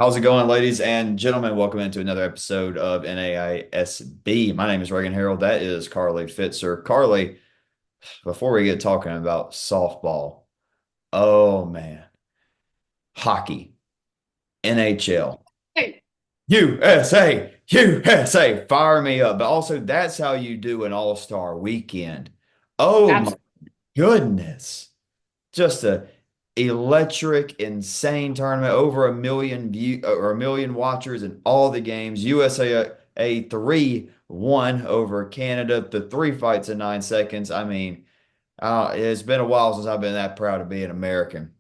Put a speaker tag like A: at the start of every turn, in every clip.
A: How's it going, ladies and gentlemen? Welcome into another episode of NAISB. My name is Reagan Harold. That is Carly Fitzer. Carly, before we get talking about softball, oh man, hockey, NHL,
B: Hey,
A: USA, fire me up. But also, that's how you do an all-star weekend. Oh my
B: absolutely.
A: goodness. Just a electric, insane tournament. Over a million view or a million watchers in all the games. USA a 3-1 over Canada. The three fights in 9 seconds. I mean, it's been a while since I've been that proud to be an American.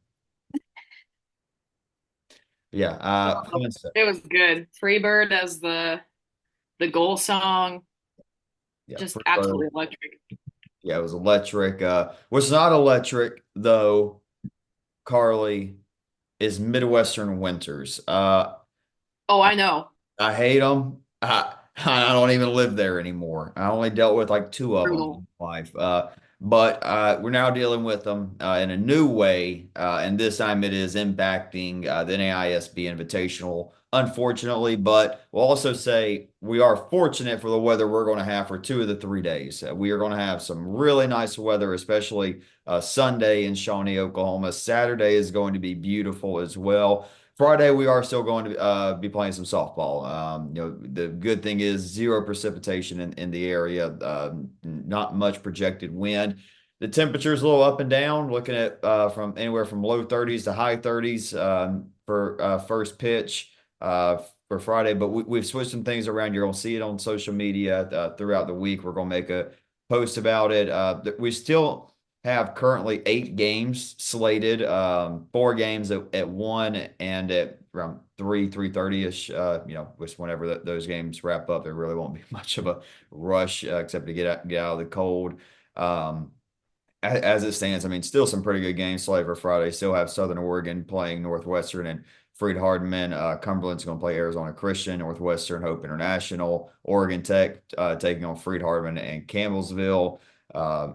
A: Yeah, fun stuff.
B: It was good. Freebird as the goal song,
A: Yeah,
B: just absolutely electric.
A: yeah, it was electric. What's not electric though, Carly, is Midwestern winters.
B: Oh, I know.
A: I hate them. I don't even live there anymore. I only dealt with like two of them
B: Brutal.
A: in life. But we're now dealing with them in a new way. And this time it is impacting the NAISB Invitational, unfortunately. But we'll also say we are fortunate for the weather we're going to have for 2 of the 3 days. We are going to have some really nice weather, especially Sunday in Shawnee, Oklahoma. Saturday is going to be beautiful as well. Friday, we are still going to be playing some softball. The good thing is zero precipitation in the area, not much projected wind. The temperature is a little up and down, looking at from anywhere from low 30s to high 30s for first pitch for Friday. But we've switched some things around. You're going to see it on social media throughout the week. We're going to make a post about it. We still have currently 8 games slated, 4 games at 1 and at around 3:30 ish. Which whenever those games wrap up, there really won't be much of a rush except to get out of the cold. Um, as it stands, I mean, still some pretty good games slated for Friday. Still have Southern Oregon playing Northwestern and Freed Hardman. Cumberland's going to play Arizona Christian, Northwestern Hope International, Oregon Tech taking on Freed Hardman and Campbellsville.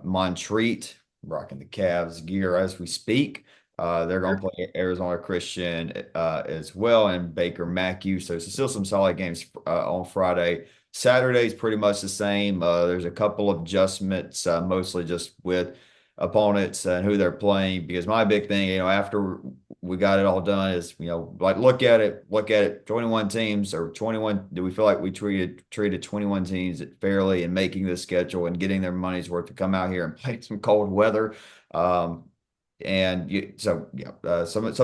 A: Montreat rocking the Cavs gear as we speak. They're going to play Arizona Christian as well, and Baker Mackey. So still some solid games on Friday. Saturday's pretty much the same. There's a couple of adjustments, mostly just with opponents and who they're playing. Because my big thing, after we got it all done, is like look at it. 21 teams or 21. Do we feel like we treated 21 teams fairly in making this schedule and getting their money's worth to come out here and play some cold weather? Some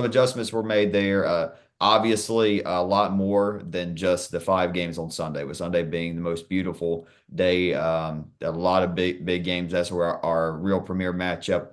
A: adjustments were made there. Obviously, a lot more than just the 5 games on Sunday, with Sunday being the most beautiful day. A lot of big games. That's where our real premier matchup.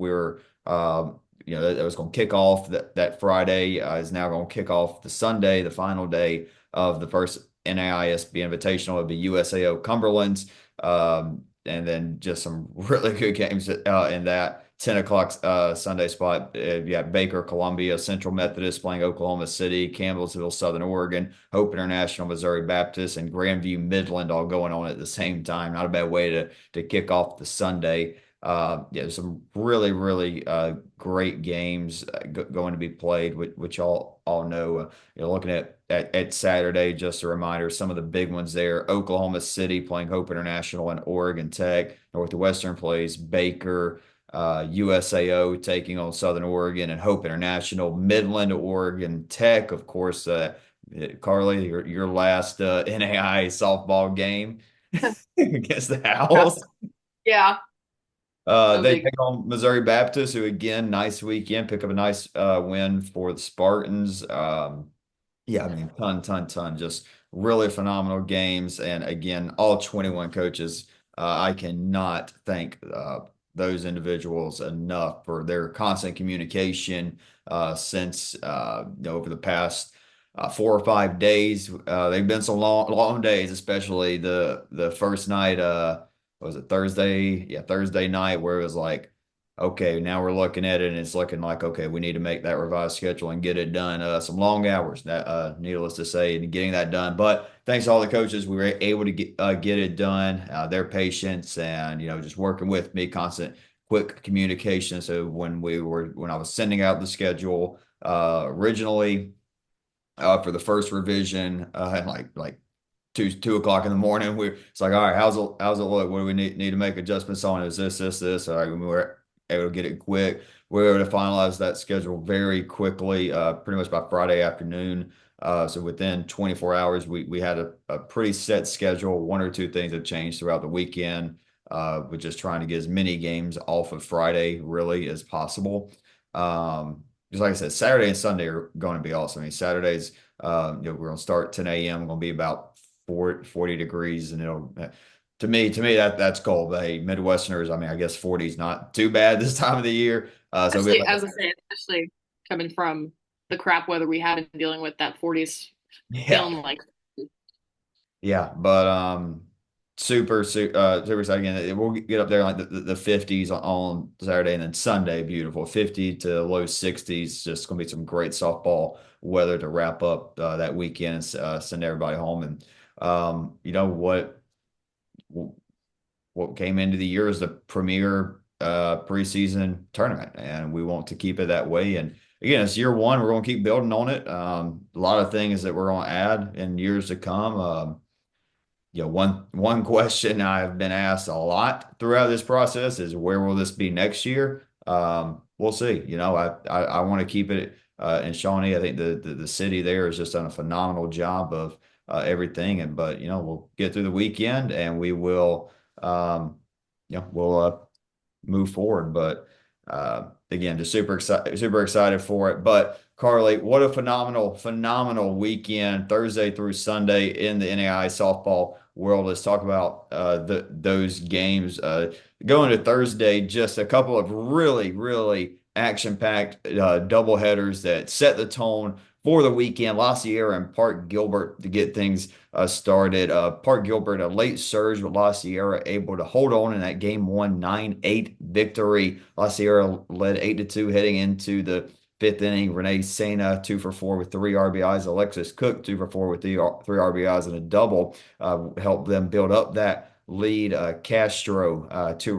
A: That was going to kick off that Friday is now going to kick off the Sunday, the final day of the first NAISB Invitational. It'll be USAO Cumberland's, and then just some really good games in that. 10 o'clock Sunday spot. You got Baker, Columbia, Central Methodist playing Oklahoma City, Campbellsville, Southern Oregon, Hope International, Missouri Baptist, and Grandview, Midland all going on at the same time. Not a bad way to kick off the Sunday. Some really, really great games going to be played, which all know. Looking at Saturday, just a reminder, some of the big ones there. Oklahoma City playing Hope International and Oregon Tech. Northwestern plays Baker. USAO taking on Southern Oregon and Hope International. Midland, Oregon Tech, of course. Carly, your last NAI softball game against the
B: Yeah.
A: Owls.
B: Yeah, a
A: They
B: big
A: take on Missouri Baptist, who again, nice weekend, pick up a nice win for the Spartans. Yeah, I mean, ton, just really phenomenal games. And again, all 21 coaches, I cannot thank those individuals enough for their constant communication since over the past 4 or 5 days. They've been some long days, especially the first night. Was it Thursday? Yeah, Thursday night, where it was like, okay, now we're looking at it and it's looking like, okay, we need to make that revised schedule and get it done. Some long hours, that needless to say, and getting that done. But thanks to all the coaches, we were able to get it done. Their patience and just working with me, constant, quick communication. So when I was sending out the schedule originally, for the first revision, at like 2 o'clock in the morning. It's like, all right, how's it look? What do we need to make adjustments on? Is this? All right, we were able to get it quick. We were able to finalize that schedule very quickly, pretty much by Friday afternoon. So within 24 hours, we had a pretty set schedule. One or two things have changed throughout the weekend. We're just trying to get as many games off of Friday really as possible. Just like I said, Saturday and Sunday are going to be awesome. I mean, Saturday's we're going to start 10 a.m. Going to be about 40 degrees, and it'll to me that's cold. But hey, Midwesterners, I mean, I guess 40 is not too bad this time of the year. So it'll be
B: Especially,
A: like,
B: as I say, especially coming from the crap weather we have been dealing with, that 40s
A: yeah,
B: feeling like,
A: yeah, but super exciting. Again, we'll get up there like the 50s on Saturday, and then Sunday, beautiful 50 to low 60s. Just gonna be some great softball weather to wrap up that weekend and send everybody home. And you know what came into the year as the premier preseason tournament, and we want to keep it that way. And again, it's year one. We're going to keep building on it. A lot of things that we're going to add in years to come. One question I've been asked a lot throughout this process is where will this be next year? We'll see. I want to keep it in Shawnee. I think the city there has just done a phenomenal job of everything. But we'll get through the weekend and we will we'll move forward. But again, just super excited for it. But Carly, what a phenomenal weekend, Thursday through Sunday in the NAIA softball world. Let's talk about those games. Going to Thursday, just a couple of really action-packed double headers that set the tone for the weekend. La Sierra and Park Gilbert to get things started. Park Gilbert, a late surge, with La Sierra able to hold on in that game one 9-8 victory. La Sierra led 8-2 heading into the fifth inning. Renee Sena, 2 for 4 with 3 RBIs. Alexis Cook, 2 for 4 with three RBIs and a double, helped them build up that lead. Castro, two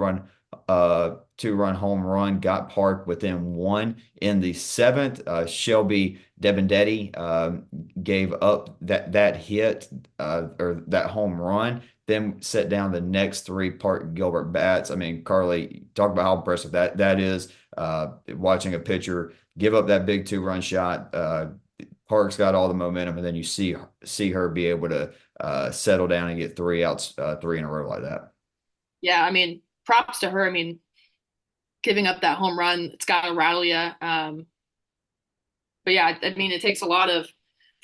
A: run home run, got Park within one in the seventh. Shelby Debendetti gave up that hit or that home run, then set down the next three Park Gilbert bats. I mean, Carly, talk about how impressive that is. Watching a pitcher give up that big 2-run shot. Park's got all the momentum, and then you see her be able to settle down and get 3 outs, three in a row like that.
B: yeah, I mean, props to her. I mean, giving up that home run, it's got to rattle you. But yeah, I mean, it takes a lot of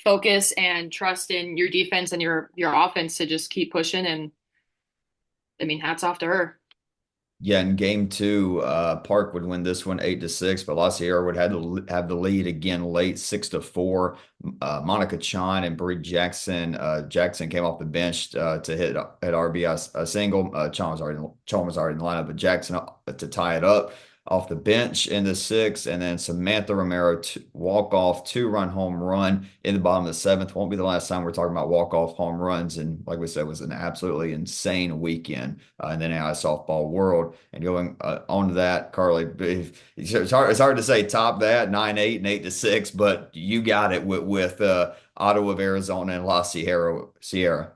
B: focus and trust in your defense and your offense to just keep pushing. And I mean, hats off to her.
A: Yeah, in game two, Park would win this one 8-6, but La Sierra would have the lead again late 6-4. Monica Chan and Bree Jackson. Jackson came off the bench to hit at RBI single. Chan was already in the lineup, but Jackson to tie it up off the bench in the sixth, and then Samantha Romero walk off 2-run home run in the bottom of the seventh. Won't be the last time we're talking about walk off home runs, and like we said, it was an absolutely insane weekend in the NAIA softball world. And going on to that, Carly, it's hard to say top that 9-8 and 8-6, but you got it with Ottawa of Arizona and La Sierra.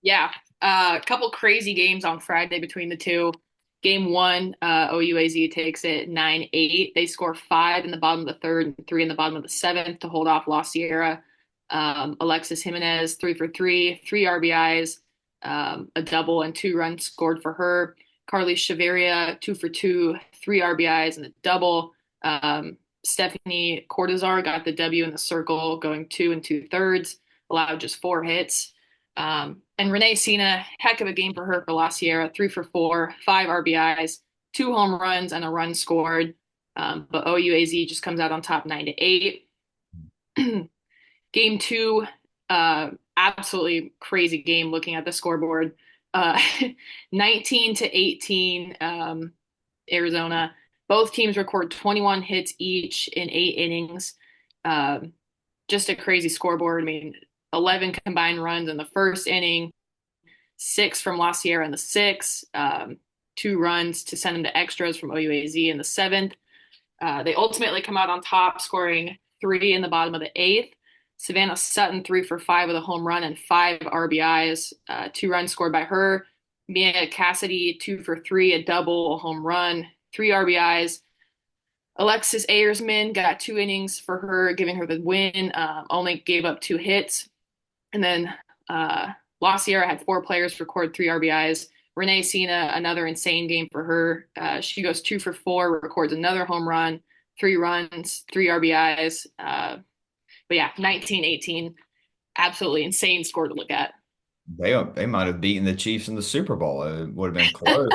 B: Yeah, a couple crazy games on Friday between the two. Game one, OUAZ takes it 9-8. They score five in the bottom of the third and three in the bottom of the seventh to hold off La Sierra. Alexis Jimenez, 3 for 3, 3 RBIs, a double and 2 runs scored for her. Carly Chaveria, 2 for 2, 3 RBIs and a double. Stephanie Cortazar got the W in the circle, going 2 2/3, allowed just 4 hits. And Renee Sena, heck of a game for her for La Sierra, 3 for 4, 5 RBIs, 2 home runs, and a run scored. But OUAZ just comes out on top 9-8. Game two, absolutely crazy game looking at the scoreboard. Uh, 19-18, Arizona. Both teams record 21 hits each in 8 innings. Just a crazy scoreboard. I mean, 11 combined runs in the first inning, 6 from La Sierra in the sixth, 2 runs to send them to extras from OUAZ in the seventh. They ultimately come out on top, scoring 3 in the bottom of the eighth. Savannah Sutton 3 for 5 with a home run and 5 RBIs. 2 runs scored by her. Mia Cassidy 2 for 3, a double, a home run, 3 RBIs. Alexis Ayersman got 2 innings for her, giving her the win. Only gave up 2 hits. And then La Sierra had 4 players record 3 RBIs. Renee Sina, another insane game for her. She goes 2 for 4, records another home run, 3 runs, 3 RBIs. But yeah, 19-18, absolutely insane score to look at.
A: They might have beaten the Chiefs in the Super Bowl. It would have been close.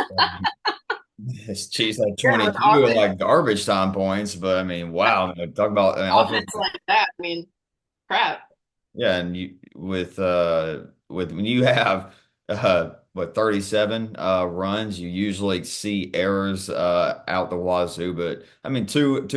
A: His Chiefs had
B: Yeah, with
A: 22 like garbage time points, but I mean, wow. I mean, talk about offense.
B: offense like that, I mean, crap.
A: Yeah, and you with when you have what 37 runs, you usually see errors out the wazoo. But I mean, two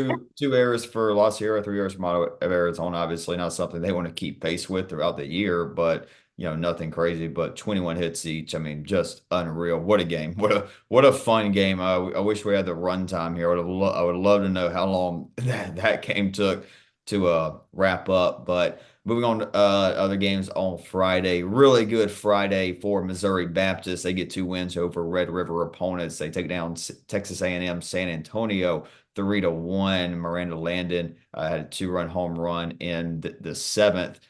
A: errors for La Sierra, 3 errors for Mono Arizona. Obviously, not something they want to keep pace with throughout the year, but nothing crazy. But 21 hits each. I mean, just unreal. What a game! What a fun game. I wish we had the run time here. I would love to know how long that game took to wrap up, but. Moving on to other games on Friday. Really good Friday for Missouri Baptist. They get 2 wins over Red River opponents. They take down Texas A&M San Antonio 3-1. Miranda Landon had a 2-run home run in the seventh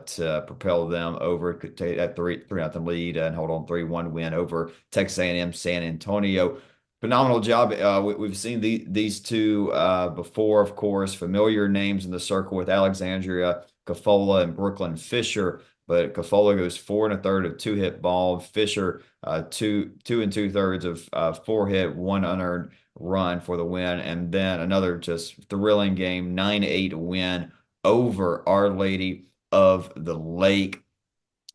A: to propel them over, could take that 3-0 lead and hold on 3-1 win over Texas A&M San Antonio. Phenomenal job. We've seen these two before, of course, familiar names in the circle with Alexandria Cafola and Brooklyn Fisher, but Cafola goes 4 1/3 of 2 hit ball. Fisher, two and 2/3 of 4 hit, 1 unearned run for the win, and then another just thrilling game, 9-8 win over Our Lady of the Lake.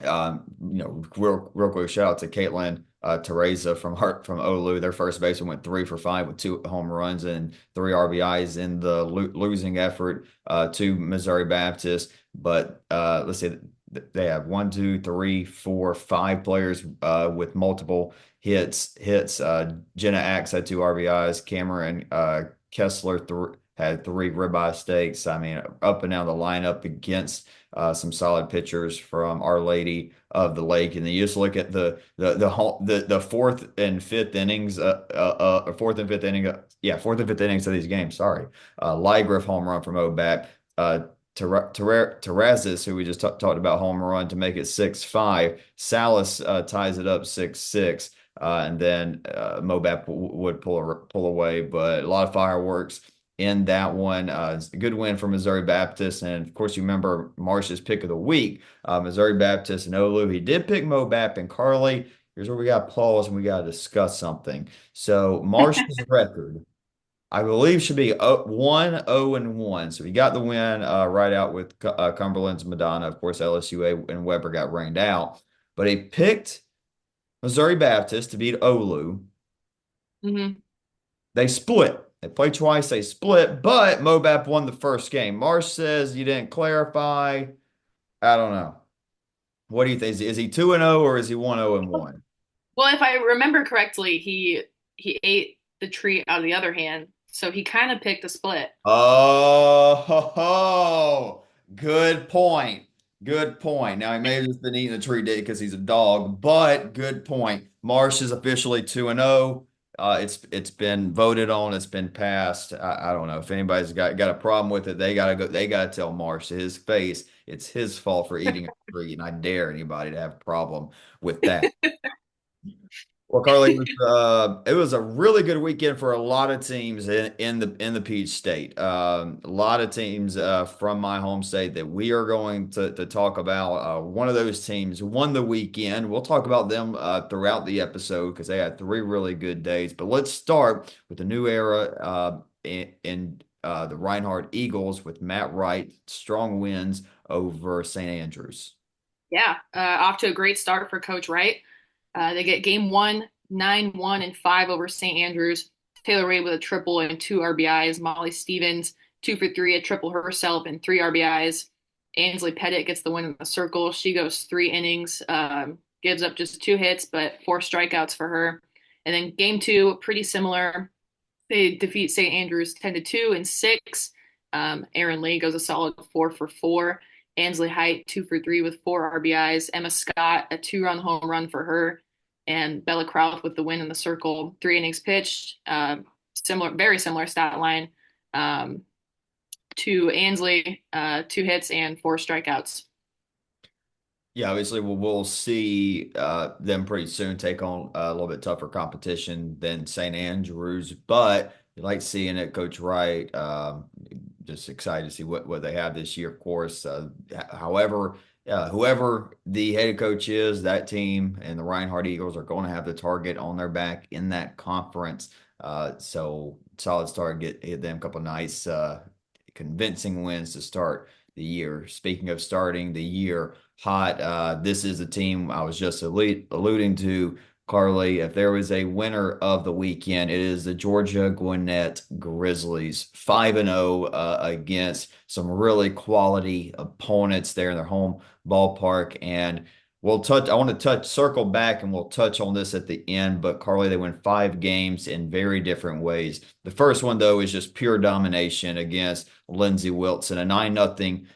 A: Real quick shout out to Caitlin Teresa from Olu. Their first baseman went 3 for 5 with 2 home runs and 3 RBIs in the losing effort to Missouri Baptist. But let's see, they have one, two, three, four, 5 players with multiple hits. Jenna Axe had 2 RBIs. Cameron Kessler had 3 ribeye steaks. I mean, up and down the lineup against some solid pitchers from Our Lady of the Lake, and then you just look at the fourth and fifth innings, fourth and fifth inning, fourth and fifth innings of these games. Sorry, Ligriff home run from Oback, Terrazas, who we just talked about, home run to make it 6-5. Salas ties it up 6-6, and then Mobap would pull away, but a lot of fireworks in that one. It's a good win for Missouri Baptist. And of course, you remember Marsh's pick of the week, Missouri Baptist and Olu. He did pick Mobap and Carly. Here's where we got pause and we got to discuss something. So Marsh's record, I believe, should be 1-0-1. So he got the win right out with Cumberland's Madonna. Of course, LSU and Weber got rained out. But he picked Missouri Baptist to beat Olu.
B: Mm-hmm.
A: They split. They played twice. They split, but Mobap won the first game. Marsh says you didn't clarify. I don't know. What do you think? Is he 2-0 or is he 1-0-1?
B: Well, if I remember correctly, he ate the treat out of the other hand, so he kind of picked a split.
A: Oh, good point. Good point. Now he may have just been eating the treat because he's a dog, but good point. Marsh is officially 2-0. It's been voted on. It's been passed. I don't know if anybody's got a problem with it. They gotta go. They gotta tell Marsh to his face. It's his fault for eating a tree, and I dare anybody to have a problem with that. Well, Carly, it was a really good weekend for a lot of teams in the Peach State. A lot of teams from my home state that we are going to talk about. One of those teams won the weekend. We'll talk about them throughout the episode because they had 3 really good days. But let's start with the new era in the Reinhardt Eagles with Matt Wright, strong wins over St. Andrews.
B: Yeah, off to a great start for Coach Wright. They get game one, 9-1 and 5 over St. Andrews. Taylor Wade with a triple and 2 RBIs. Molly Stevens, 2 for 3, a triple herself and 3 RBIs. Ainsley Pettit gets the win in the circle. She goes 3 innings, gives up just 2 hits, but 4 strikeouts for her. And then game two, pretty similar. They defeat St. Andrews 10-2 and 6. Aaron Lee goes a solid 4 for 4. Ansley Height, 2 for 3 with 4 RBIs. Emma Scott, a 2-run home run for her. And Bella Krauth with the win in the circle. 3 innings pitched. Similar, very similar stat line to Ansley, 2 hits and 4 strikeouts.
A: Yeah, obviously, we'll see them pretty soon take on a little bit tougher competition than St. Andrews, but you like seeing it, Coach Wright. Just excited to see what they have this year, of course. However, whoever the head coach is, that team and the Reinhardt Eagles are going to have the target on their back in that conference. So solid start, get them a couple nice, convincing wins to start the year. Speaking of starting the year hot. This is a team I was just alluding to, Carly. If there was a winner of the weekend, it is the Georgia Gwinnett Grizzlies, 5-0 against some really quality opponents there in their home ballpark. And we'll touch, I want to circle back and we'll touch on this at the end. But Carly, they win 5 games in very different ways. The first one, though, is just pure domination against Lindsey Wilson, a 9-0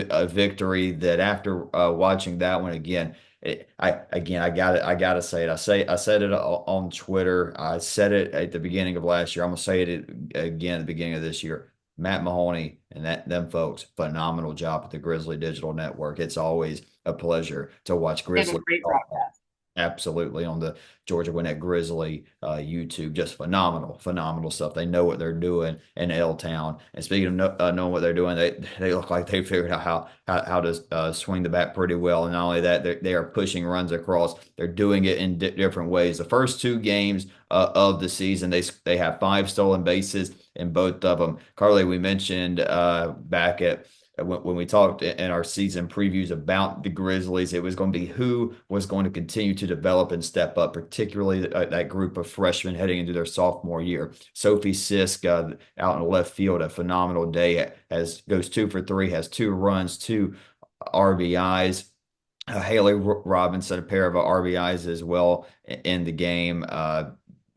A: a victory that after watching that one again, I gotta say it. I said it on Twitter. I said it at the beginning of last year. I'm gonna say it again at the beginning of this year. Matt Mahoney and them folks, phenomenal job at the Grizzly Digital Network. It's always a pleasure to watch
B: They have a
A: Grizzly.
B: great broadcast.
A: Absolutely on the Georgia Gwinnett Grizzly YouTube, just phenomenal stuff. They know what they're doing in L Town. And speaking of knowing what they're doing, they look like they figured out how to swing the bat pretty well. And not only that, they are pushing runs across. They're doing it in different ways. The first 2 games of the season, they have 5 stolen bases in both of them. Carly, we mentioned back at when we talked in our season previews about the Grizzlies, it was going to be who was going to continue to develop and step up, particularly that group of freshmen heading into their sophomore year. Sophie Sisk out in left field, a phenomenal day, goes 2 for 3, has 2 runs, 2 RBIs. Haley Robinson, a pair of RBIs as well in the game.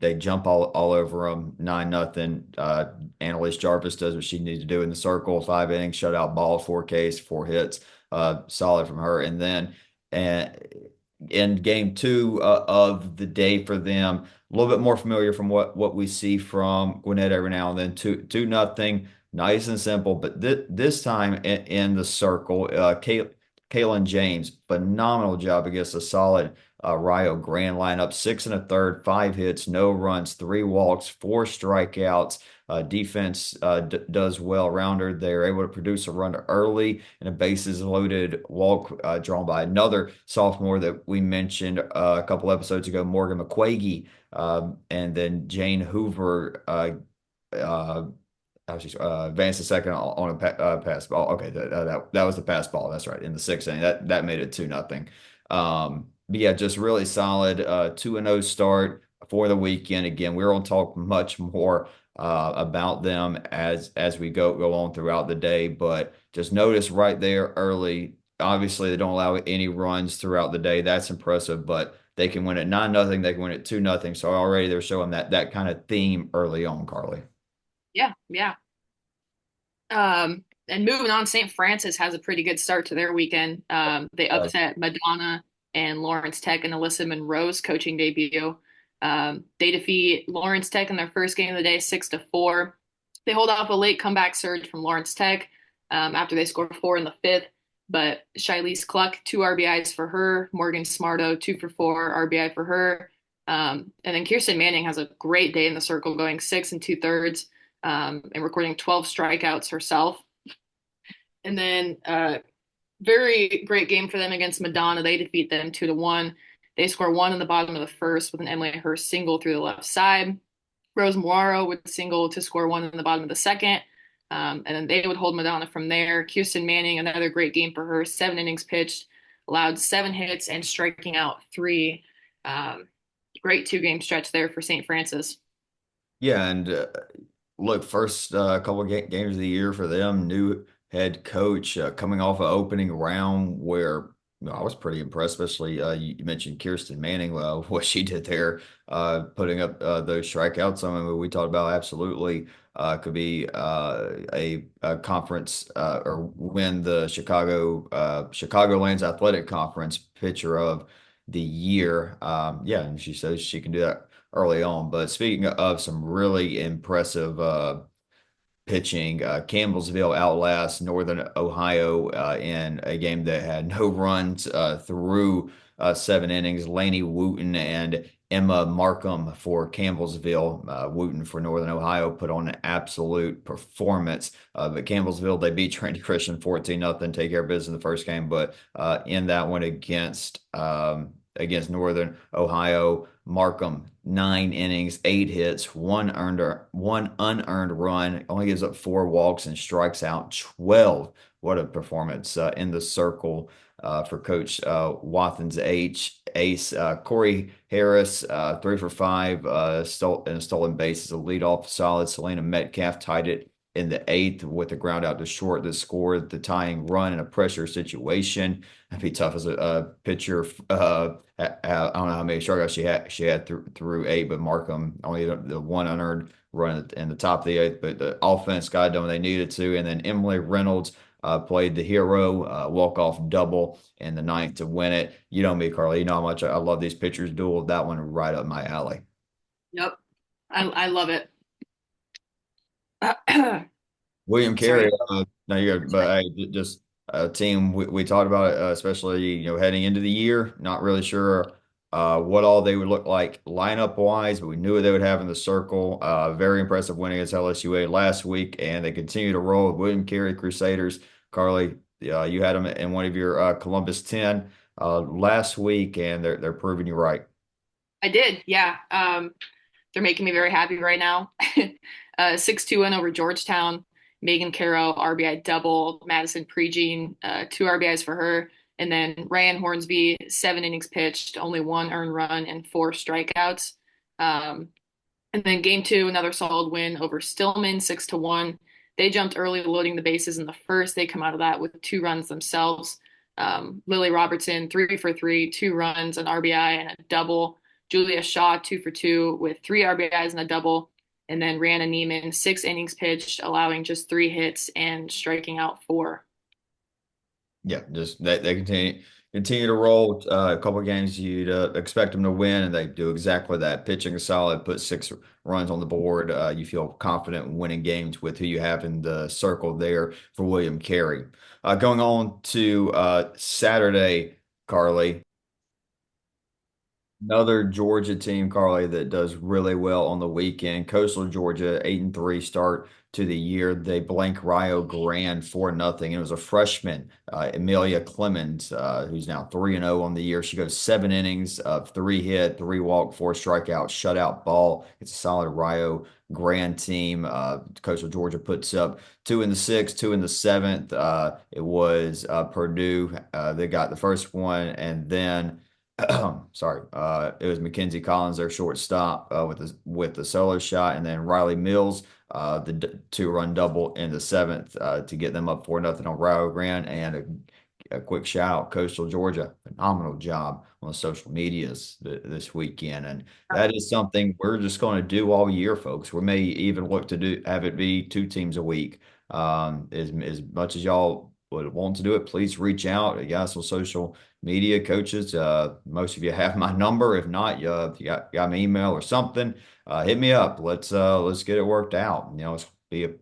A: They jump all over them, 9-0. Annalise Jarvis does what she needs to do in the circle. 5 innings, shutout ball, 4 Ks, 4 hits, solid from her. And then in game 2 of the day for them, a little bit more familiar from what we see from Gwinnett every now and then. 2-0, nice and simple. But this time in the circle, Kaylin James, phenomenal job against a solid Rio Grande lineup. 6 1/3, 5 hits, no runs, 3 walks, 4 strikeouts. Defense does well around her. They're able to produce a run early and a bases loaded walk drawn by another sophomore that we mentioned a couple episodes ago, Morgan McQuagey, and then Jane Hoover. Uh, advanced a second on a pass ball. Okay, that was the pass ball. That's right, in the 6th inning. That made it 2-0. But yeah, just really solid 2-0 start for the weekend. Again, we're going to talk much more about them as we go on throughout the day. But just notice right there early. Obviously, they don't allow any runs throughout the day. That's impressive, but they can win at 9-0. They can win at 2-0. So already they're showing that kind of theme early on, Carly.
B: Yeah, yeah. And moving on, St. Francis has a pretty good start to their weekend. They upset Madonna and Lawrence Tech and Alyssa Monroe's coaching debut. They defeat Lawrence Tech in their first game of the day, 6-4. They hold off a late comeback surge from Lawrence Tech after they scored 4 in the 5th. But Shilese Cluck, 2 RBIs for her. Morgan Smarto, 2 for 4 RBI for her. And then Kirsten Manning has a great day in the circle, going 6 2/3 and recording 12 strikeouts herself. And then very great game for them against Madonna. They defeat them 2-1. They score 1 in the bottom of the first with an Emily Hurst single through the left side. Rose Morrow would single to score 1 in the bottom of the second. And then they would hold Madonna from there. Kirsten Manning, another great game for her. 7 innings pitched, allowed 7 hits and striking out 3. Great 2-game stretch there for St. Francis.
A: Yeah, and look, first couple of games of the year for them, new head coach coming off an opening round where I was pretty impressed, especially you mentioned Kirsten Manning, what she did there, putting up those strikeouts. I mean, we talked about absolutely Could be a conference or win the Chicagoland's Athletic Conference Pitcher of the Year. Yeah, and she says she can do that early on. But speaking of some really impressive pitching. Campbellsville outlasts Northern Ohio in a game that had no runs through 7 innings. Laney Wooten and Emma Markham for Campbellsville. Wooten for Northern Ohio put on an absolute performance. But Campbellsville, they beat Trinity Christian 14-0, take care of business in the first game. But in that one against Northern Ohio. Markham, 9 innings, 8 hits, one unearned run, only gives up 4 walks and strikes out 12. What a performance in the circle for Coach Wathen's ace. Corey Harris, 3 for 5, and a stolen base as a leadoff solid. Selena Metcalf tied it in the 8th with a ground out to short that scored the tying run in a pressure situation. That'd be tough as a pitcher. I don't know how many strikeouts she had through 8, but Markham only the one unearned run in the top of the 8th. But the offense got done when they needed to. And then Emily Reynolds played the hero, walk-off double in the 9th to win it. You know me, Carly. You know how much I love these pitchers duel. That one right up my alley.
B: Yep. I love it.
A: William Carey,
B: Sorry.
A: no, you're good, but hey, just a team we talked about it, especially heading into the year. Not really sure what all they would look like lineup wise, but we knew what they would have in the circle. Very impressive win against LSUA last week, and they continue to roll with William Carey Crusaders. Carly, you had them in one of your Columbus 10 last week, and they're proving you right.
B: I did. Yeah. They're making me very happy right now. 6-2 win over Georgetown. Megan Caro, RBI double. Madison Prejean, 2 RBIs for her. And then Ryan Hornsby, 7 innings pitched, only one earned run and 4 strikeouts. Um, and then game two, another solid win over Stillman, 6-1. They jumped early, loading the bases in the first. They come out of that with 2 runs themselves. Lily Robertson, 3 for 3, 2 runs, an RBI, and a double. Julia Shaw, 2 for 2 with 3 RBIs and a double. And then Rana Neiman, 6 innings pitched, allowing just 3 hits and striking out 4.
A: Yeah, just they continue to roll. A couple of games you'd expect them to win, and they do exactly that. Pitching is solid, put 6 runs on the board. You feel confident in winning games with who you have in the circle there for William Carey. Going on to Saturday, Carly. Another Georgia team, Carly, that does really well on the weekend. Coastal Georgia, 8-3 start to the year. They blank Rio Grande 4-0. It was a freshman, Amelia Clemens, who's now 3-0 on the year. She goes 7 innings of 3 hit, 3 walk, 4 strikeout, shutout ball. It's a solid Rio Grande team. Coastal Georgia puts up 2 in the 6th, 2 in the 7th. It was Purdue. They got the first one, and then. Sorry, it was Mackenzie Collins, their shortstop, with the solo shot, and then Riley Mills, the 2-run double in the 7th to get them up 4-0 on Rio Grande, and a quick shout out, Coastal Georgia, phenomenal job on the social medias this weekend, and that is something we're just going to do all year, folks. We may even look to have it be 2 teams a week. As much as y'all would want to do it, please reach out, guys, on social media coaches. Most of you have my number. If not, if you got my email or something, hit me up. Let's get it worked out. It's be a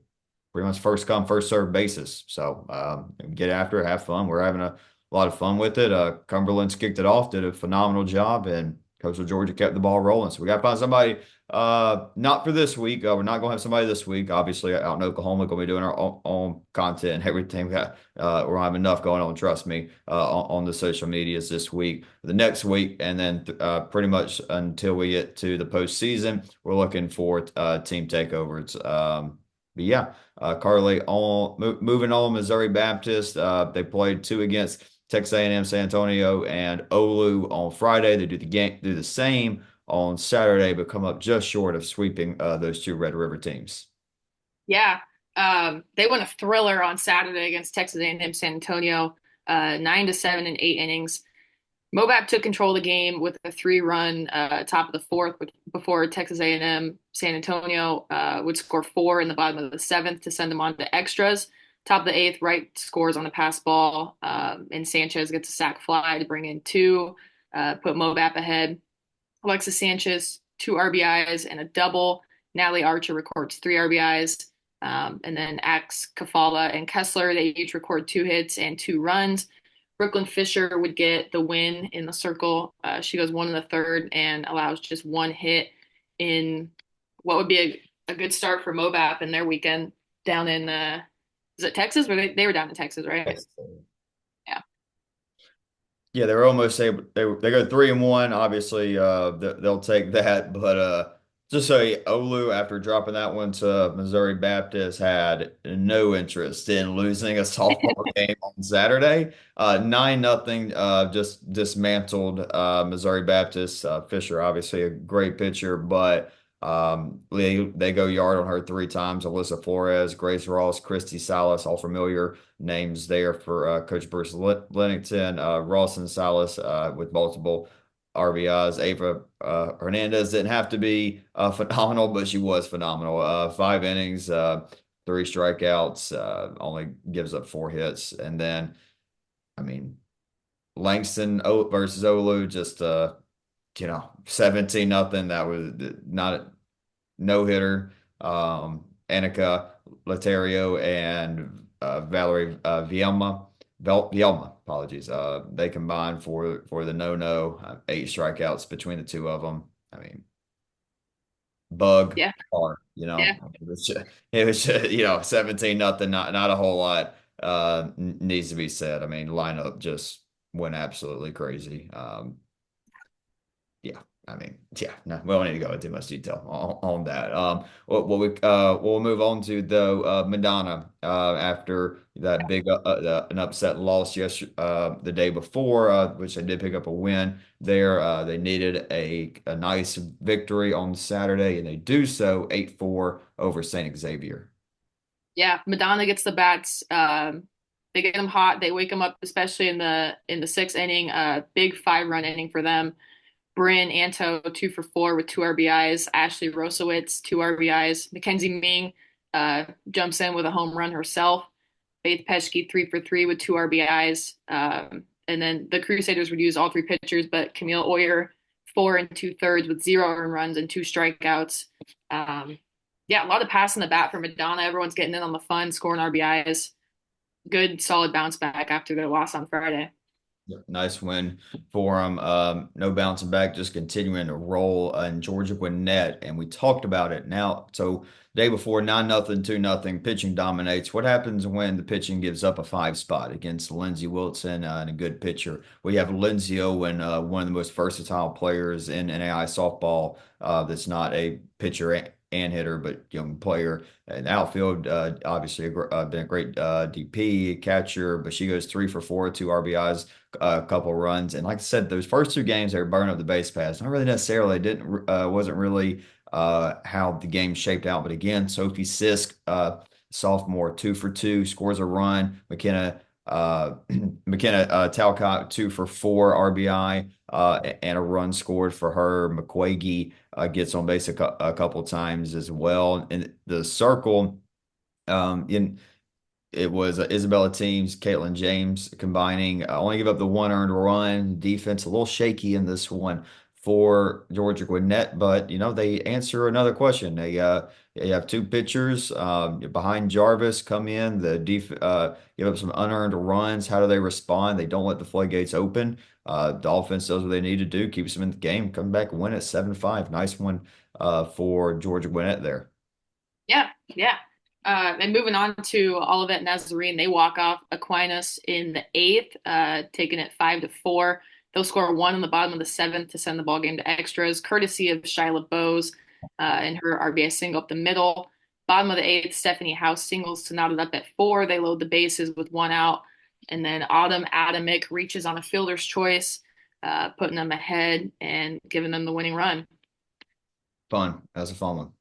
A: pretty much first come, first served basis. So get after it, have fun. We're having a lot of fun with it. Cumberland's kicked it off, did a phenomenal job, and Coastal Georgia kept the ball rolling. So we got to find somebody. Not for this week. We're not going to have somebody this week. Obviously, out in Oklahoma, going to be doing our own content and everything. We're going to have enough going on, trust me, on the social medias this week, the next week, and then pretty much until we get to the postseason, we're looking for team takeovers. But yeah, Carly, moving on, Missouri Baptist. They played 2 against Texas A&M San Antonio and Olu on Friday. They do the same on Saturday, but come up just short of sweeping those 2 Red River teams.
B: Yeah. They won a thriller on Saturday against Texas A&M San Antonio, 9-7 in 8 innings. Mobap took control of the game with a three-run top of the fourth before Texas A&M San Antonio would score four in the bottom of the seventh to send them on to extras. Top of the eighth, Wright scores on the pass ball, and Sanchez gets a sac fly to bring in two, put Mobap ahead. Alexis Sanchez, two RBIs and a double. Natalie Archer records three RBIs. And then Axe, Kafala, and Kessler, they each record two hits and two runs. Brooklyn Fisher would get the win in the circle. She goes one in the third and allows just one hit in what would be a good start for Mobap in their weekend down in is it Texas? They were down in Texas, right?
A: Yes.
B: Yeah.
A: Yeah, they were almost able. They go 3-1. Obviously, they'll take that. But just say Olu, after dropping that one to Missouri Baptist, had no interest in losing a softball game on Saturday. 9-0. Just dismantled Missouri Baptist. Fisher, obviously a great pitcher, but they go yard on her three times. Alyssa Flores, Grace Ross, Christy Salas, all familiar names there for Coach Bruce Lennington. Ross and Salas with multiple RBIs. Ava Hernandez didn't have to be phenomenal, but she was phenomenal. 5 innings, three strikeouts, only gives up four hits. And then, I mean, Langston versus Olu, just 17-0. That was not no hitter. Annika Laterio and Valerie Vielma, apologies. They combined for the no-no, eight strikeouts between the two of them. I mean, bug
B: Yeah.
A: par,
B: Yeah.
A: it was just, 17-0. Not a whole lot needs to be said. I mean, lineup just went absolutely crazy. Yeah, I mean, yeah, no, we don't need to go into too much detail on that. We'll move on to though Madonna after that big an upset loss the day before, which they did pick up a win there. They needed a nice victory on Saturday, and they do so 8-4 over Saint Xavier.
B: Yeah, Madonna gets the bats. They get them hot. They wake them up, especially in the sixth inning. Big 5-run inning for them. Bryn Anto 2 for 4 with two RBIs. Ashley Rosowitz 2 RBIs. Mackenzie Ming jumps in with a home run herself. Faith Peschke 3 for 3 with two RBIs. And then the Crusaders would use all three pitchers, but Camille Oyer 4 2/3 with zero earned runs and two strikeouts. Um, yeah, a lot of pass in the bat for Madonna. Everyone's getting in on the fun, scoring RBIs. Good, solid bounce back after their loss on Friday.
A: Yep, nice win for them. No bouncing back, just continuing to roll in Georgia Gwinnett. And we talked about it now. So day before, 9-0, 2-0, pitching dominates. What happens when the pitching gives up a five spot against Lindsey Wilson and a good pitcher? We have Lindsey Owen, one of the most versatile players in NAIA softball, that's not a pitcher and hitter, but young player. In outfield, obviously been a great DP catcher, but she goes 3 for 4, two RBIs, a couple runs. And like I said, those first two games, they were burning up the base paths. Not really necessarily, didn't wasn't really how the game shaped out. But again, Sophie Sisk, sophomore, 2 for 2, scores a run. McKenna Talcott 2 for 4 RBI and a run scored for her. McQuagey gets on base a couple times as well. In the circle, in it was Isabella Teams, Caitlin James combining. Only give up the one earned run. Defense a little shaky in this one for Georgia Gwinnett, but they answer another question. They have two pitchers behind Jarvis come in. The give up some unearned runs. How do they respond? They don't let the floodgates open. The offense does what they need to do, keeps them in the game, come back and win at 7-5. Nice one for Georgia Gwinnett there.
B: Yeah, yeah. And moving on to Olivet Nazarene, they walk off Aquinas in the eighth, taking it 5-4. They'll score one in the bottom of the seventh to send the ball game to extras, courtesy of Shyla Bowes and her RBI single up the middle. Bottom of the eighth, Stephanie House singles to knot it up at 4. They load the bases with one out, and then Autumn Adamick reaches on a fielder's choice, putting them ahead and giving them the winning run.
A: Fun. That's a fun one.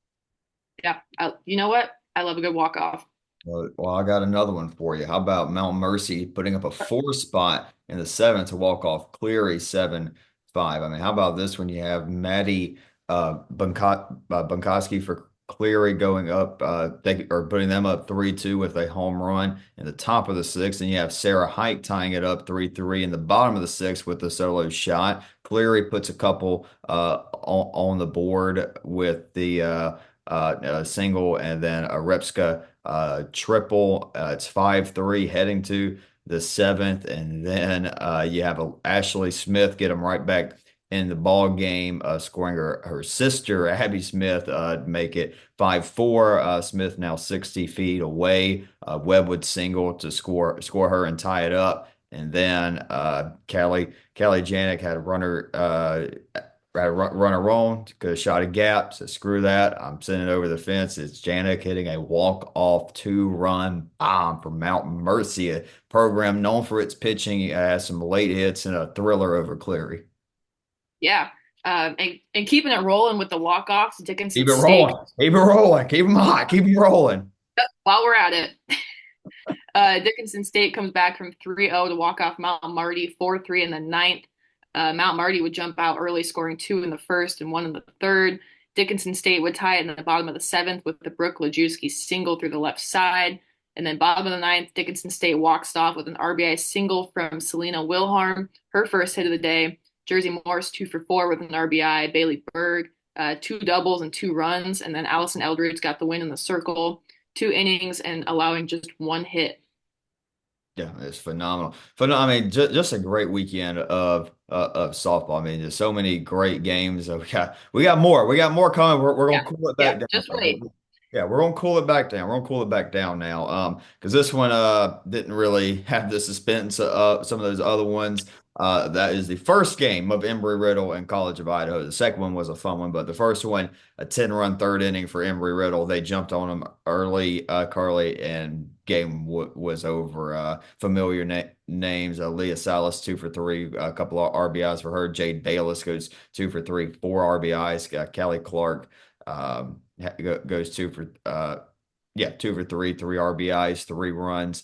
B: Yeah, you know what? I love a good walk off.
A: Well, I got another one for you. How about Mount Mercy putting up a 4 spot in the seventh to walk off Cleary 7-5? I mean, how about this when you have Maddie Bunkowski for Cleary going up, they are putting them up 3-2 with a home run in the top of the sixth, and you have Sarah Hike tying it up 3-3 in the bottom of the sixth with a solo shot. Cleary puts a couple on the board with the single, and then a Repska triple. It's 5-3 heading to the seventh, and then you have Ashley Smith get them right back in the ball game, scoring her sister Abby Smith make it 5-4. Smith now 60 feet away. Webb single to score her and tie it up. And then Callie Janik had a runner runner on, could have shot a gap. So screw that. I'm sending it over the fence. It's Janik hitting a walk-off 2-run bomb from Mountain Mercy, a program known for its pitching. It has some late hits and a thriller over Cleary.
B: Yeah. And keeping it rolling with the walk-offs,
A: Keep
B: Dickinson
A: it
B: State.
A: rolling. Keep it rolling. Keep them hot. Keep them rolling.
B: While we're at it, Dickinson State comes back from 3-0 to walk off Mount Marty 4-3 in the ninth. Mount Marty would jump out early, scoring two in the first and one in the third. Dickinson State would tie it in the bottom of the seventh with the Brooke Lajewski single through the left side. And then bottom of the ninth, Dickinson State walks off with an RBI single from Selena Wilharm, her first hit of the day. Jersey Morse 2 for 4 with an RBI. Bailey Berg, two doubles and 2 runs. And then Allison Eldridge got the win in the circle, 2 innings and allowing just 1 hit.
A: Yeah, it's phenomenal. I mean, just a great weekend of softball. I mean, there's so many great games. We got more. We got more coming. We're
B: Yeah,
A: gonna cool it
B: yeah,
A: back down.
B: just wait.
A: Yeah, we're gonna cool it back down. We're gonna cool it back down now. Because this one didn't really have the suspense of some of those other ones. That is the first game of Embry-Riddle and College of Idaho. The second one was a fun one, but the first one, a 10-run third inning for Embry-Riddle. They jumped on them early, Carly, and game was over. Familiar names: Leah Salas 2 for 3, a couple of RBIs for her. Jade Bayless goes 2 for 3, 4 RBIs. Kelly Clark goes 2 for 3, 3 RBIs, 3 runs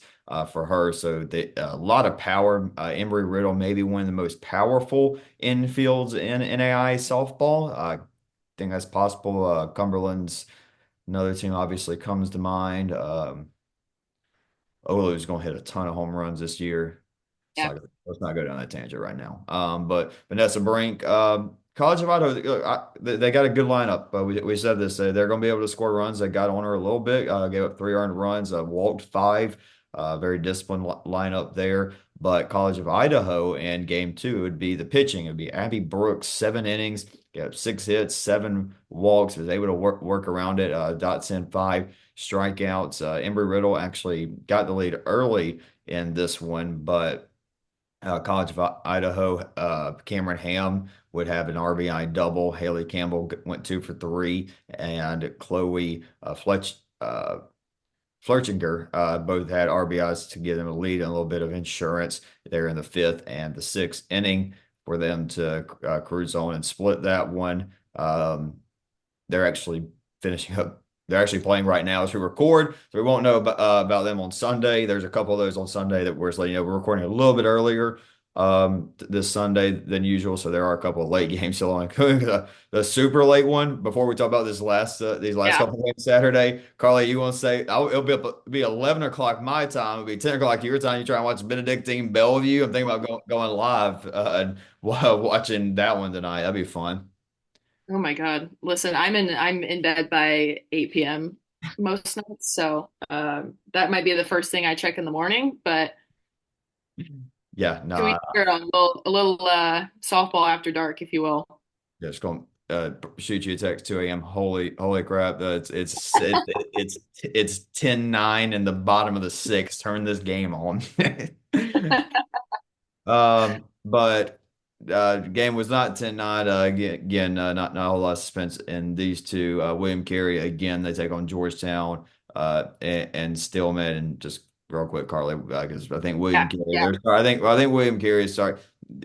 A: for her. So a lot of power. Embry-Riddle may be one of the most powerful infields in NAIA softball. I think that's possible. Cumberland's another team obviously comes to mind. Olu's going to hit a ton of home runs this year.
B: Yeah,
A: Let's not go down that tangent right now. But Vanessa Brink, College of Idaho, look, they got a good lineup. We said this. They're going to be able to score runs. They got on her a little bit, gave up 3 earned runs, walked 5. Very disciplined lineup there. But College of Idaho in game two would be the pitching. It would be Abby Brooks, 7 innings, got 6 hits, 7 walks, was able to work around it. Dotson 5 strikeouts. Embry-Riddle actually got the lead early in this one, but College of Idaho, Cameron Ham would have an RBI double. Haley Campbell went 2 for 3, and Chloe Fletchinger both had RBIs to give them a lead and a little bit of insurance there in the fifth and the sixth inning for them to cruise on and split that one. They're actually finishing up. They're actually playing right now as we record, so we won't know about them on Sunday. There's a couple of those on Sunday that we're just letting you know. We're recording a little bit earlier this Sunday than usual, so there are a couple of late games still on, including the super late one. Before we talk about these last
B: yeah.
A: couple of games Saturday, Carly, you want to say it'll be 11 o'clock my time, it'll be 10 o'clock your time. You try and watch Benedictine Bellevue. I'm thinking about going live and watching that one tonight. That'd be fun.
B: Oh my God. Listen, I'm in bed by 8 p.m. most nights, so that might be the first thing I check in the morning. But
A: Yeah,
B: can we
A: no,
B: start on a little softball after dark, if you will?
A: just gonna shoot you a text 2 a.m. Holy crap! It's 10-9 in the bottom of the sixth. Turn this game on. But game was not 10-9. Again, not a whole lot of suspense in these two. William Carey again. They take on Georgetown and Stillman. And just real quick, Carly, because I think
B: Yeah,
A: William Carey.
B: yeah.
A: I think William Carey is sorry.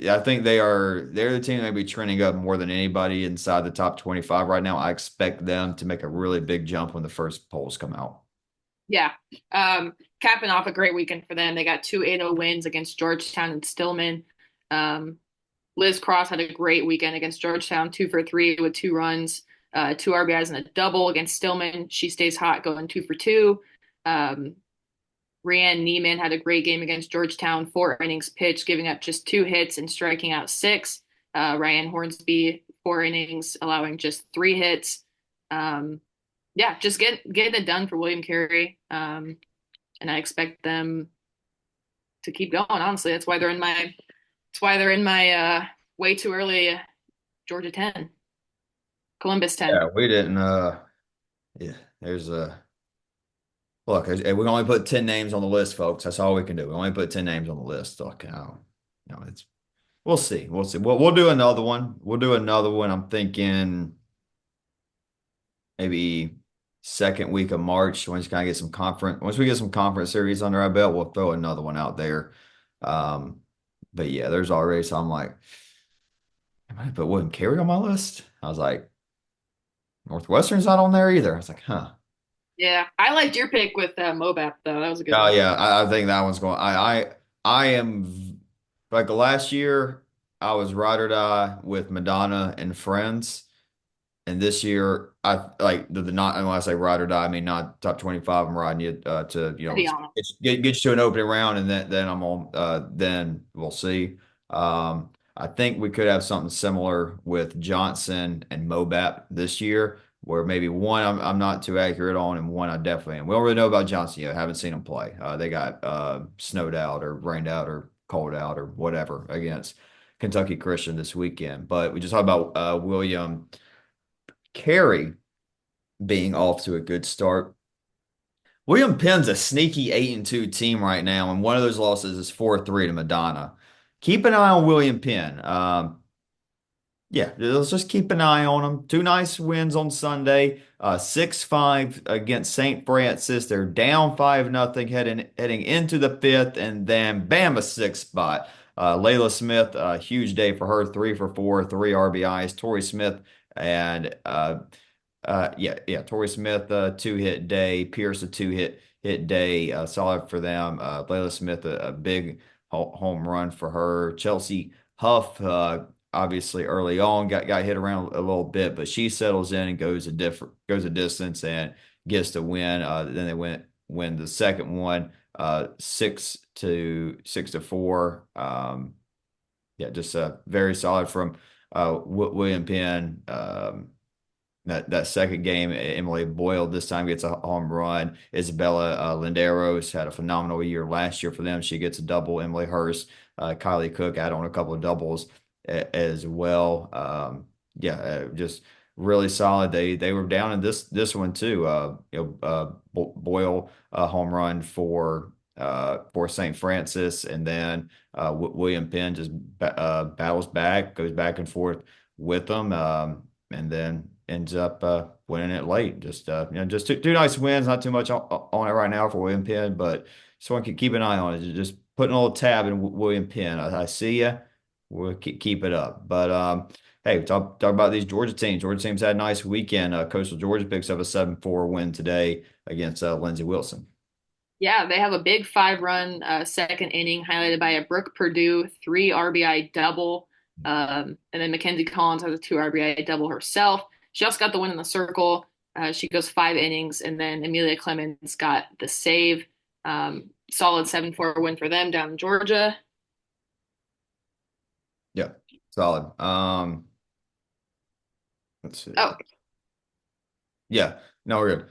A: I think they're the team that may be trending up more than anybody inside the top 25 right now. I expect them to make a really big jump when the first polls come out.
B: Yeah. Capping off a great weekend for them. They got two 8-0 wins against Georgetown and Stillman. Um, Liz Cross had a great weekend against Georgetown, 2 for 3 with 2 runs, two RBIs and a double against Stillman. She stays hot going 2 for 2. Um, Rhiannon Neiman had a great game against Georgetown, 4 innings pitched, giving up just 2 hits and striking out 6. Ryan Hornsby, 4 innings, allowing just 3 hits. Um, yeah, just getting it done for William Carey. And I expect them to keep going. Honestly, that's why they're in my way too early Georgia 10, Columbus 10.
A: Yeah, we didn't. Yeah, there's a look. We can only put 10 names on the list, folks. That's all we can do. We only put 10 names on the list. Look, it's we'll see. We'll see. We'll do another one. We'll do another one. I'm thinking maybe second week of March. Once we get some conference series under our belt, we'll throw another one out there. Um, but yeah, there's already so I'm like, am I put William Carey on my list? I was like, Northwestern's not on there either. I was like, huh.
B: Yeah, I liked your pick with Mobap though. That was a good
A: Oh
B: one.
A: yeah, I think that one's going. I am like last year. I was ride or die with Madonna and Friends. And this year, I like the not, and when I say ride or die, I mean not top 25. I'm riding you to,
B: Adiana.
A: get you to an opening round, and then I'm on. Then we'll see. I think we could have something similar with Johnson and Mobap this year, where maybe one I'm not too accurate on, and one I definitely am. We don't really know about Johnson yet. Haven't seen him play. They got snowed out or rained out or cold out or whatever against Kentucky Christian this weekend. But we just talked about William Carey being off to a good start. William Penn's a sneaky 8-2 team right now, and one of those losses is 4-3 to Madonna. Keep an eye on William Penn. Yeah, let's just keep an eye on them. Two nice wins on Sunday. 6-5 against St. Francis. They're down 5-0 heading into the fifth, and then bam, a sixth spot. Layla Smith, a huge day for her, 3 for 4, 3 RBIs. Torrey Smith and yeah, Torrey Smith, 2 hit day. Pierce, a two hit day. Solid for them. Layla Smith, a big home run for her. Chelsea Huff, obviously early on got hit around a little bit, but she settles in and goes a distance and gets the win. Then they win the second one, 6-4. Yeah, just very solid from William Penn. That second game, Emily Boyle this time gets a home run. Isabella Linderos had a phenomenal year last year for them. She gets a double. Emily Hurst, Kylie Cook add on a couple of doubles as well. Yeah, just really solid. They were down in this one too. Boyle home run for St. Francis, and then William Penn just battles back, goes back and forth with them. And then ends up winning it late. Just two nice wins. Not too much on it right now for William Penn, but just want to keep an eye on it. Just putting a little tab in William Penn. I see you. We'll keep it up. But hey, talk about these Georgia teams. Georgia teams had a nice weekend. Coastal Georgia picks up a 7-4 win today against Lindsey Wilson.
B: Yeah, they have a big 5-run second inning highlighted by a Brooke Purdue 3 RBI double. And then Mackenzie Collins has a 2 RBI double herself. She also got the win in the circle. She goes 5 innings, and then Amelia Clemens got the save. Solid 7-4 win for them down in Georgia.
A: Yeah, solid. Let's see.
B: Oh,
A: Yeah, no, we're good.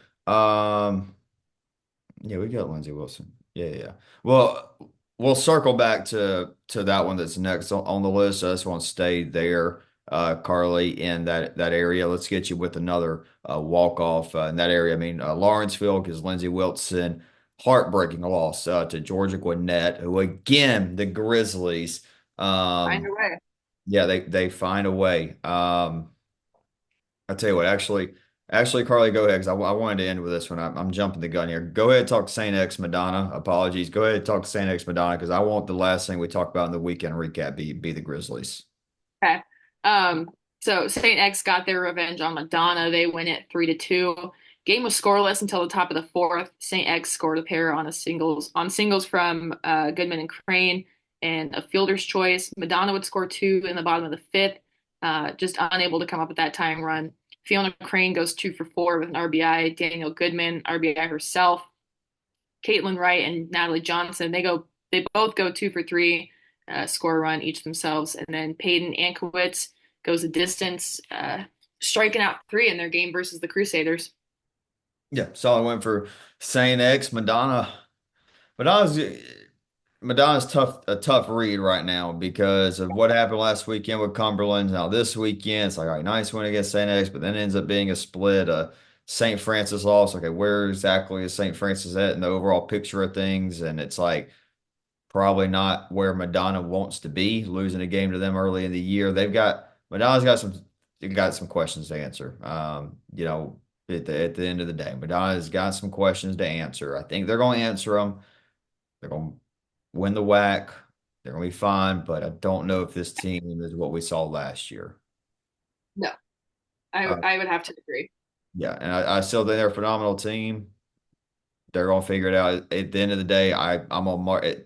A: Yeah, we got Lindsey Wilson. Yeah. Well, we'll circle back to that one that's next on the list. I just want to stay there, Carly, in that area. Let's get you with another walk off in that area. I mean, Lawrenceville, because Lindsey Wilson, heartbreaking loss to Georgia Gwinnett, who again the Grizzlies.
B: find a way.
A: Yeah, they find a way. I tell you what, actually, Carly, go ahead because I wanted to end with this one. I'm jumping the gun here. Go ahead and talk to Saint X Madonna. Apologies. Go ahead and talk to Saint X Madonna because I want the last thing we talk about in the weekend recap be the Grizzlies.
B: Okay. So Saint X got their revenge on Madonna. They win it 3-2. Game was scoreless until the top of the fourth. St. X scored a pair on singles from Goodman and Crane, and a fielder's choice. Madonna would score two in the bottom of the fifth, just unable to come up with that tying run. Fiona Crane goes 2 for 4 with an RBI. Daniel Goodman RBI herself. Caitlin Wright and Natalie Johnson they both go 2 for 3, score a run each themselves, and then Peyton Ankowitz goes a distance, striking out three in their game versus the Crusaders.
A: Yeah, solid win for Saint X. Madonna's Madonna's a tough read right now because of what happened last weekend with Cumberland. Now this weekend, it's like, all right, nice win against Saint X, but then it ends up being a split. St. Francis loss. Okay, where exactly is St. Francis at in the overall picture of things? And it's like probably not where Madonna wants to be, losing a game to them early in the year. Madonna's got some questions to answer. At the end of the day, Madonna's got some questions to answer. I think they're going to answer them. They're going to win the WAC. They're going to be fine, but I don't know if this team is what we saw last year.
B: No, I
A: Uh,
B: I would have to agree.
A: yeah, and I still think they're a phenomenal team. They're gonna figure it out. At the end of the day, I'm on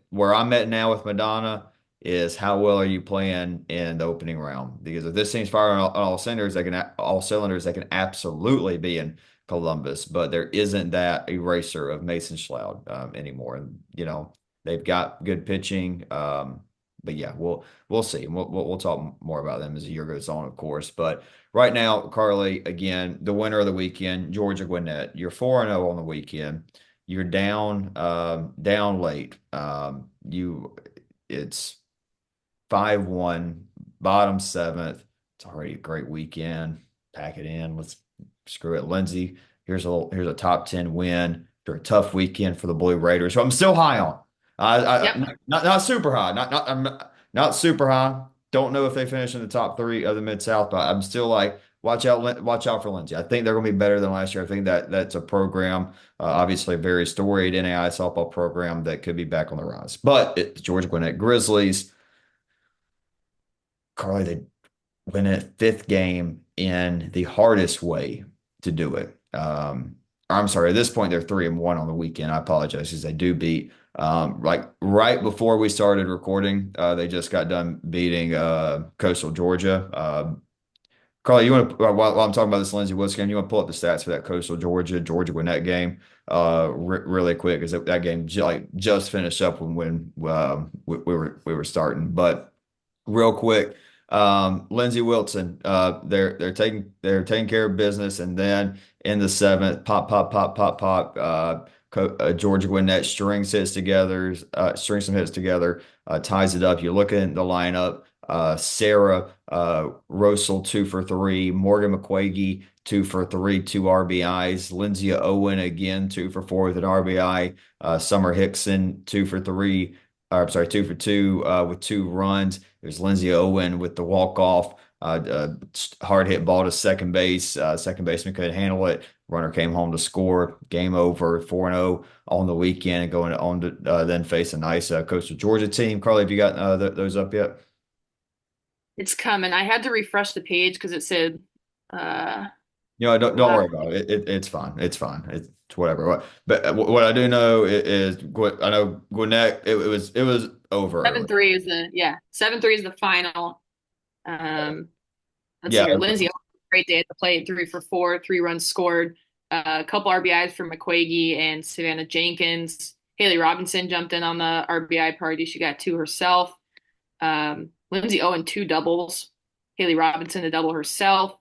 A: where I'm at now with Madonna is how well are you playing in the opening round? Because if this team's firing on all cylinders, all cylinders, they can absolutely be in Columbus, but there isn't that eraser of Mason Schloud anymore. And they've got good pitching. But yeah, we'll see. We'll talk more about them as the year goes on, of course. But right now, Carly, again, the winner of the weekend, Georgia Gwinnett. You're 4-0 on the weekend. You're down late. It's 5-1, bottom seventh. It's already a great weekend. Pack it in. Let's screw it. Lindsay, here's a top 10 win after a tough weekend for the Blue Raiders, who I'm still high on.
B: Yep,
A: Not super high. I'm not super high. Don't know if they finish in the top three of the Mid South, but I'm still like, watch out for Lindsay. I think they're going to be better than last year. I think that's a program, obviously a very storied NAIA softball program that could be back on the rise. But the Georgia Gwinnett Grizzlies, Carly, they win a fifth game in the hardest way to do it. I'm sorry, at this point they're 3-1 on the weekend. I apologize because they do beat like right before we started recording, they just got done beating Coastal Georgia. Carly, you want to while I'm talking about this Lindsey Woods game, you want to pull up the stats for that Coastal Georgia Gwinnett game really quick because that game just finished up when we were starting. But real quick, Lindsey Wilson, they're taking care of business, and then in the seventh, pop. Georgia Gwinnett strings some hits together, ties it up. You look at the lineup. Sarah Rosel 2 for 3, Morgan McQuagey 2 for 3, 2 RBIs, Lindsay Owen again 2 for 4 with an RBI, Summer Hickson 2 for 3, or I'm sorry 2 for 2 with 2 runs. There's Lindsay Owen with the walk-off, hard hit ball to second base. Second baseman couldn't handle it. Runner came home to score. Game over. 4-0 on the weekend and going on to then face a nice Coastal Georgia team. Carly, have you got those up yet?
B: it's coming. I had to refresh the page because it said uh
A: Don't
B: last
A: worry about it. It's fine. It's fine. It's whatever. But what I do know is I know Gwinnett. It was over early.
B: 7-3 is the yeah 7-3 is the final. Um, let's see
A: Yeah,
B: here. Lindsay, great day at the plate, 3 for 4, 3 runs scored. A couple RBIs for McQuagey and Savannah Jenkins. Haley Robinson jumped in on the RBI party. She got two herself. Lindsay Owen, two doubles. Haley Robinson, a double herself.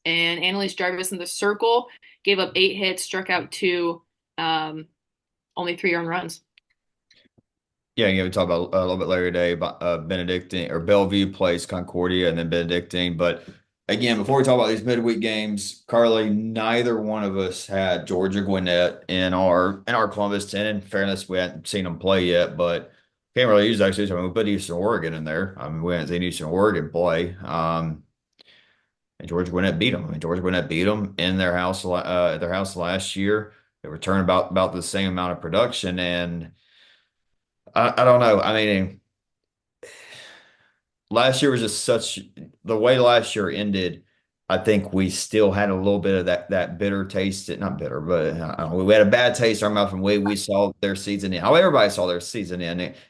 B: And Annalise Jarvis in the circle gave up 8 hits, struck out two, only 3 earned runs.
A: yeah. Yeah, we talk about a little bit later today about Benedictine or Bellevue plays Concordia and then Benedictine. But again, before we talk about these midweek games, Carly, neither one of us had Georgia Gwinnett in our Columbus 10. In fairness, we hadn't seen them play yet, but can't really use actually. I mean, we put Eastern Oregon in there. I mean, we hadn't seen Eastern Oregon play. And Georgia Gwinnett beat them. I mean, Georgia Gwinnett beat them in their house last year. They returned about the same amount of production, and I don't know. I mean, last year was just such the way last year ended. I think we still had a little bit of that bitter taste, not bitter, but we had a bad taste in our mouth from the way we saw their season in, how everybody saw their season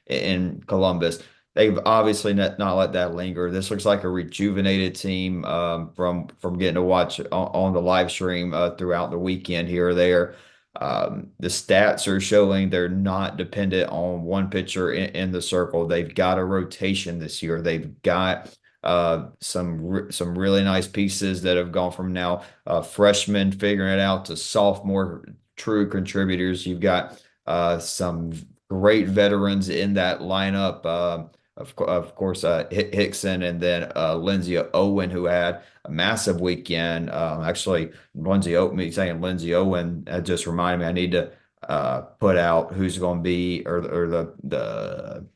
A: in Columbus. They've obviously not let that linger. This looks like a rejuvenated team from getting to watch on the live stream throughout the weekend here or there. The stats are showing they're not dependent on one pitcher in the circle. They've got a rotation this year. They've got some really nice pieces that have gone from now freshmen figuring it out to sophomore true contributors. You've got some great veterans in that lineup. Of course, Hickson and then Lindsey Owen, who had a massive weekend. Actually, me saying Lindsey Owen just reminded me I need to put out who's going to be or the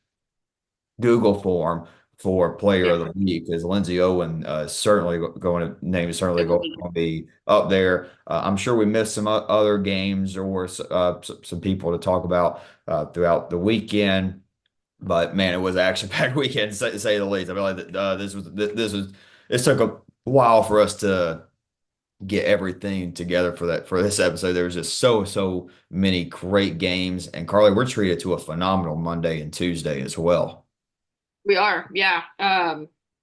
A: Google form for Player
B: Yeah,
A: of the Week because Lindsey Owen certainly going to name is certainly
B: it will
A: going
B: be.
A: to be up there. I'm sure we missed some other games or some people to talk about throughout the weekend. But man, it was an action-packed weekend to say the least. I feel like this took a while for us to get everything together for this episode. There was just so many great games, and Carly, we're treated to a phenomenal Monday and Tuesday as well.
B: We are, yeah.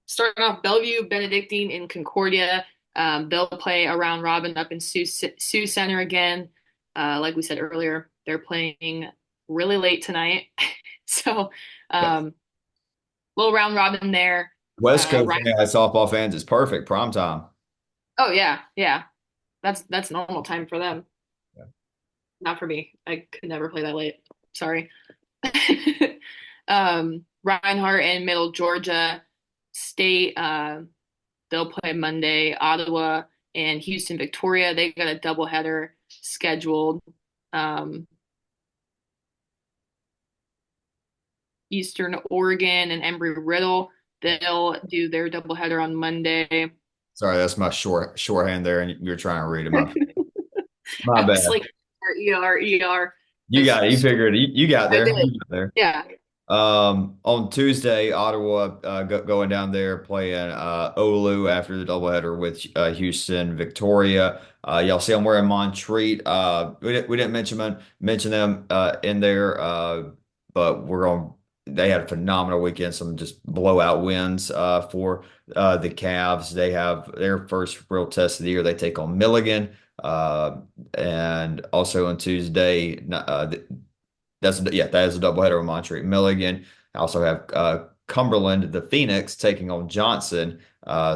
B: Starting off Bellevue, Benedictine, and Concordia. They'll play a round robin up in Sioux Center again. Like we said earlier, they're playing really late tonight. So,
A: Yes.
B: little round robin there.
A: West Coast
B: Ryan,
A: softball fans is perfect prime time.
B: oh yeah, yeah. That's normal time for them. Not for me. I could never play that late. Sorry. Reinhardt and Middle Georgia State. They'll play Monday. Ottawa and Houston Victoria. They got a doubleheader scheduled. Um, Eastern Oregon and Embry-Riddle. They'll do their doubleheader on Monday.
A: Sorry, that's my shorthand there, and you're trying to read it. My
B: I was
A: bad.
B: like, ER.
A: You got it. You figured it. You got
B: I
A: there.
B: did.
A: You got there.
B: Yeah.
A: On Tuesday, Ottawa going down there playing Olu after the doubleheader with Houston, Victoria. Y'all see I'm wearing Montreat. We didn't mention them in there, but we're going. They had a phenomenal weekend. Some just blowout wins for the Cavs. They have their first real test of the year. They take on Milligan. And also on Tuesday, that is a doubleheader with Montreat Milligan. I also have Cumberland, the Phoenix, taking on Johnson.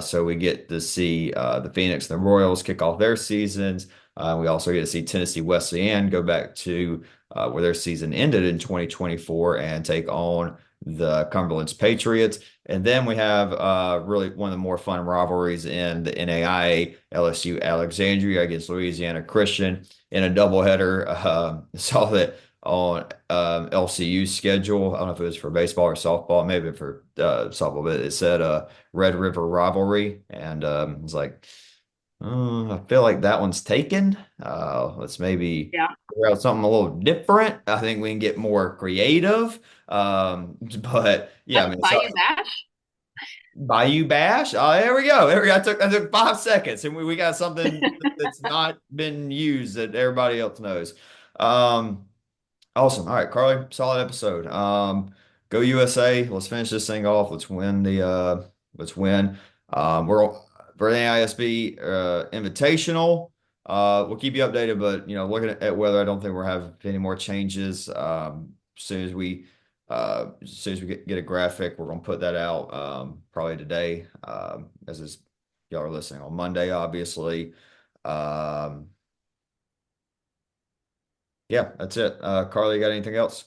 A: So we get to see the Phoenix and the Royals kick off their seasons. We also get to see Tennessee Wesleyan go back to where their season ended in 2024 and take on the Cumberland's Patriots. And then we have really one of the more fun rivalries in the NAIA, LSU Alexandria against Louisiana Christian in a doubleheader. Saw that on LCU's schedule. I don't know if it was for baseball or softball, maybe for softball, but it said Red River Rivalry. And it's like, I feel like that one's taken. Let's maybe
B: Yeah.
A: figure out something a little different. I think we can get more creative. But yeah, I mean, so
B: Bayou Bash?
A: Bayou Bash. Oh, there we go. There we go. I took 5 seconds, and we got something that's not been used that everybody else knows. Um, Awesome. All right, Carly, solid episode. Go USA. Let's finish this thing off. Let's win. We're for the NAISB Invitational. We'll keep you updated, but looking at weather, I don't think we're having any more changes. As soon as we get a graphic, we're gonna put that out probably today. As is y'all are listening on Monday, obviously. Um, yeah, that's it. Carly, you got anything else?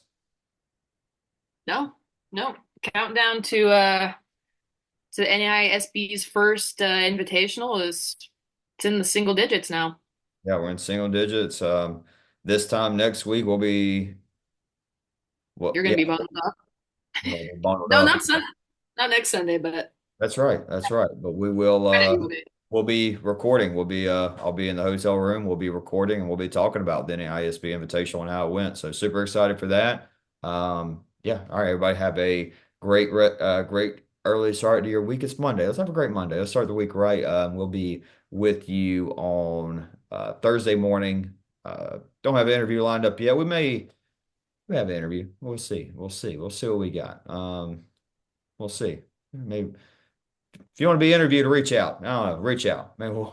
B: No, no. Countdown to NAISB's first invitational is it's in the single digits now.
A: Yeah, we're in single digits. This time next week we'll be
B: You're
A: yeah,
B: gonna be bundled up.
A: we're bundled
B: No,
A: up.
B: not next Sunday, but
A: That's right. That's right. But we will
B: I know you will be.
A: we'll be recording. I'll be in the hotel room. We'll be recording and we'll be talking about the ISB Invitational and how it went. So super excited for that. Yeah. All right, everybody have a great early start to your week. It's Monday. Let's have a great Monday. Let's start the week right. We'll be with you on Thursday morning. Don't have an interview lined up yet. We have an interview. We'll see. We'll see. We'll see what we got. We'll see. Maybe if you want to be interviewed, reach out. I don't know. Reach out. Maybe we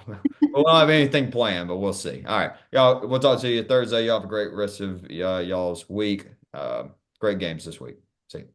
A: won't have anything planned, but we'll see. All right, y'all. We'll talk to you Thursday. Y'all have a great rest of y'all's week. Great games this week. See you.